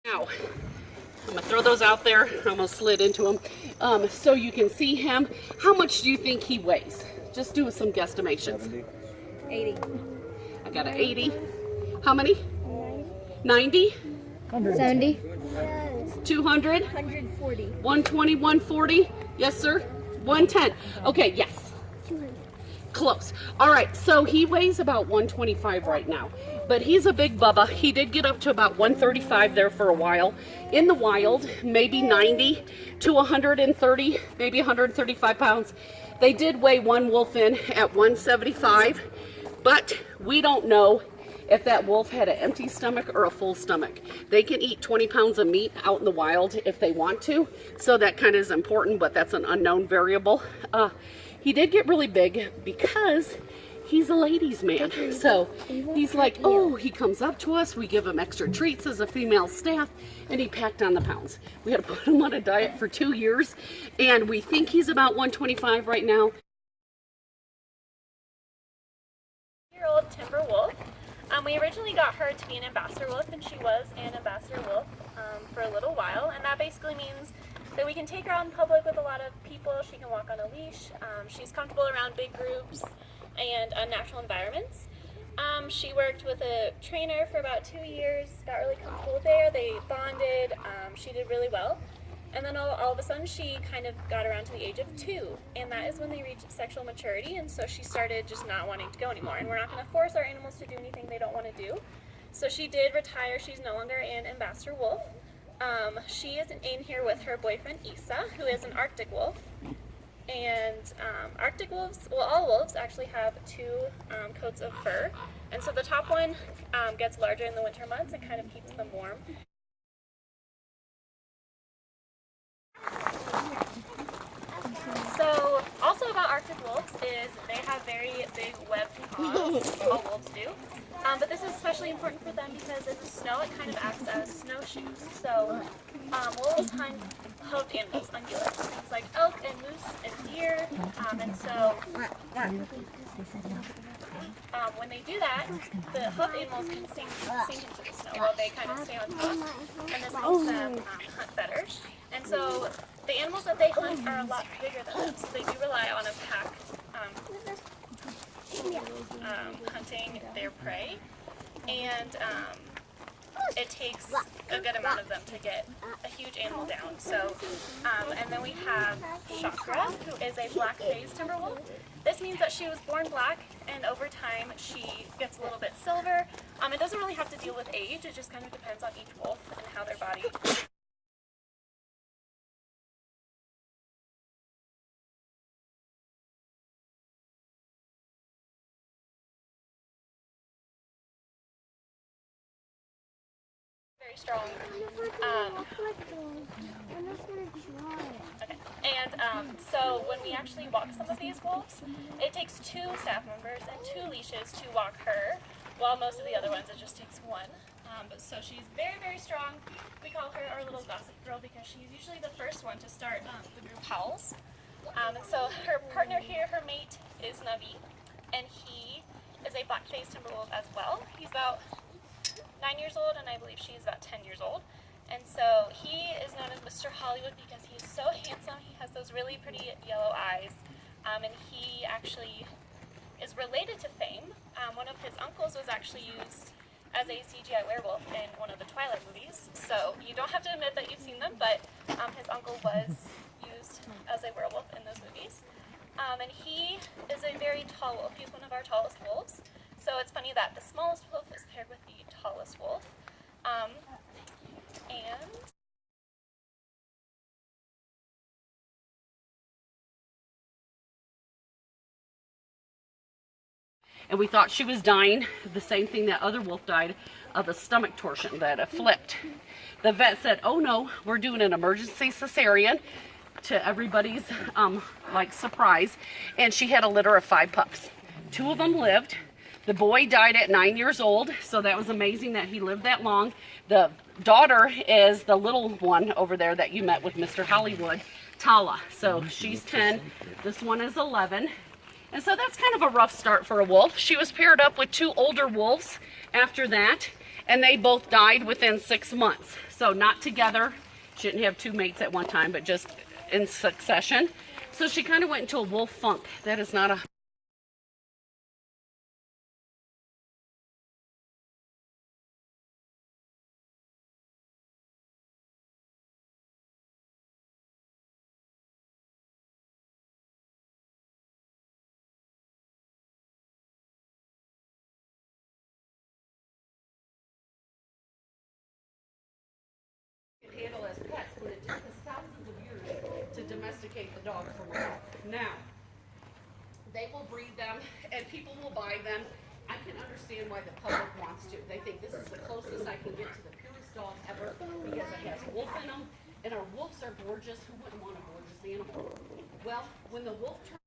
Now, I'm gonna throw those out there. I almost slid into them. So you can see him. How much do you think he weighs? Just do some guesstimations. 70. 80. I got an 80. How many? 90? 70. 200? 140. 120, 140? Yes, sir? 110. Okay, yes. Close. All right, so he weighs about 125 right now, but he's a big bubba. He did get up to about 135 there for a while. In the wild, maybe 90 to 130, maybe 135 pounds. They did weigh one wolf in at 175, but we don't know if that wolf had an empty stomach or a full stomach. They can eat 20 pounds of meat out in the wild if they want to, so that kind of is important, but that's an unknown variable. He did get really big because he's a ladies' man. So he's like, oh, he comes up to us, we give him extra treats as a female staff, and he packed on the pounds. We had to put him on a diet for 2 years, and we think he's about 125 right now. Year-old timber wolf. We originally got her to be an ambassador wolf, and she was an ambassador wolf for a little while, and that basically means that we can take her out in public with a lot of people. She can walk on a leash. She's comfortable around big groups and unnatural environments. She worked with a trainer for about 2 years, got really comfortable there. They bonded. She did really well. And then all of a sudden she kind of got around to the age of 2, and that is when they reach sexual maturity, and so she started just not wanting to go anymore. And we're not going to force our animals to do anything they don't want to do. So she did retire. She's no longer an ambassador wolf. She is in here with her boyfriend Isa, who is an Arctic wolf. And Arctic wolves, well, all wolves actually have 2 coats of fur, and so the top one gets larger in the winter months and kind of keeps them warm. So, also about Arctic wolves is they have very big webbed paws. All wolves do. But this is especially important for them because in the snow it kind of acts as snowshoes. So, wolves hunt hoofed animals, ungulates, things like elk and moose and deer. And so, when they do that, the hoofed animals can sink into the snow while they kind of stay on top. And this makes them hunt better. And so, the animals that they hunt are a lot bigger than them, so they do rely on a pack hunting their prey, and it takes a good amount of them to get a huge animal down. So, and then we have Chakra, who is a black-faced timber wolf. This means that she was born black, and over time she gets a little bit silver. It doesn't really have to deal with age, it just kind of depends on each wolf and how their body. Very strong. Okay. And so when we actually walk some of these wolves, it takes 2 staff members and 2 leashes to walk her, while most of the other ones it just takes 1. So she's very, very strong. We call her our little gossip girl because she's usually the first one to start the group howls. And so her partner here, her mate, is Navi, and he is a black-faced timber wolf as well. He's about 9 years old, and I believe she's about 10 years old. And so he is known as Mr. Hollywood because he's so handsome. He has those really pretty yellow eyes, and he actually is related to Fame. One of his uncles was actually used as a CGI werewolf in one of the Twilight movies. So you don't have to admit that you've seen them, but his uncle was used as a werewolf in those movies. And he is a very tall wolf. He's one of our tallest wolves. So it's funny that the smallest wolf is paired with the tallest wolf. And we thought she was dying, the same thing that other wolf died of a stomach torsion that it flipped. The vet said, oh no, we're doing an emergency cesarean, to everybody's surprise, and she had a litter of 5 pups. 2 of them lived. The boy died at 9 years old, so that was amazing that he lived that long. The daughter is the little one over there that you met with Mr. Hollywood, Tala. So she's 10, this one is 11. And so that's kind of a rough start for a wolf. She was paired up with 2 older wolves after that, and they both died within 6 months. So not together. Shouldn't have two mates at one time, but just in succession. So she kind of went into a wolf funk. That is not a... handle as pets, but it took us thousands of years to domesticate the dog for life. Now, they will breed them and people will buy them. I can understand why the public wants to. They think this is the closest I can get to the purest dog ever because it has wolf in them, and our wolves are gorgeous. Who wouldn't want a gorgeous animal? Well, when the wolf turns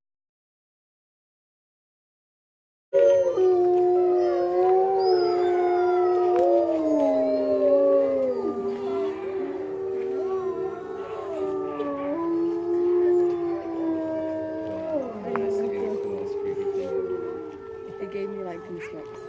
It gave me like goosebumps.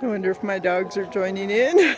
I wonder if my dogs are joining in.